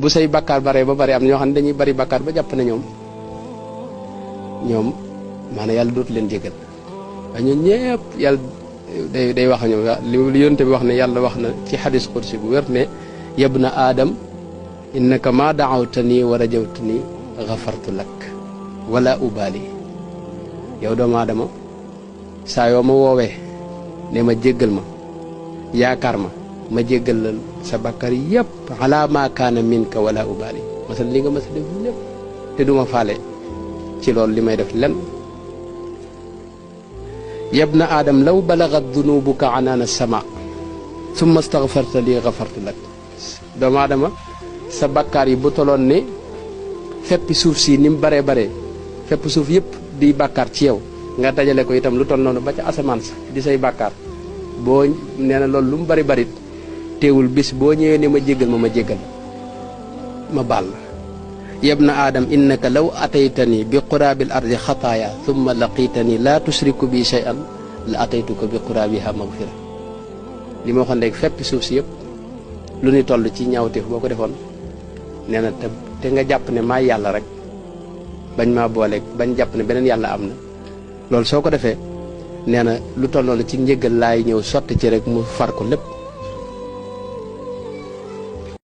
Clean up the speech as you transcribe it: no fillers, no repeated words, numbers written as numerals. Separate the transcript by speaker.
Speaker 1: bu say bakkar bare ba bare am ñoo xam dañuy bari bakkar ba japp na ñom maana yalla dootu leen jégal waaye ñun ñepp yalla day wax ñoom li yonte bi wax ne yalla wax na ci hadith qudsi bu wér ne yabna adam innaka ma da'awtani wa rajawtani ghafartu lak wala ubali yow doomu aadama saa yoo ma woowee ne ma jéggal ma yaakaar ma jéggal la sa bakkar yépp ala ma kaana minka wala ubali masal li nga ma sa def lépp te duma faale ci loolu li may def len yabna adam law balagat dunubuka anana sama thumma astaghfarta li ghafartu lak doomu aadama sa bakkar yi bu toloon ne feppi suuf si ni mu bare fepp suuf yépp di bakkar ci yow nga dajale ko itam lu toll noonu ba ca asamaan sa di say bakkar boo nee na loolu lu mu bari teewul bis boo ñëwee ne ma jéggal ma baal yabna adam innaka law ataytani bi qurabil ardi khataaya thumma laqitani la tushriku bi shay'an la ataytuka bi qurabiha maghfira li ma waxoon léegi feppi suuf si yépp lu ni toll ci ñaawteef boo ko defoon nee na te nga jàpp ne maa yàlla rek bañ maa booleeg bañ jàpp ne beneen yàlla am na loolu soo ko defee nee na lu toll noonu ci njëggal laay ñëw sotti ci rek mu far ko lépp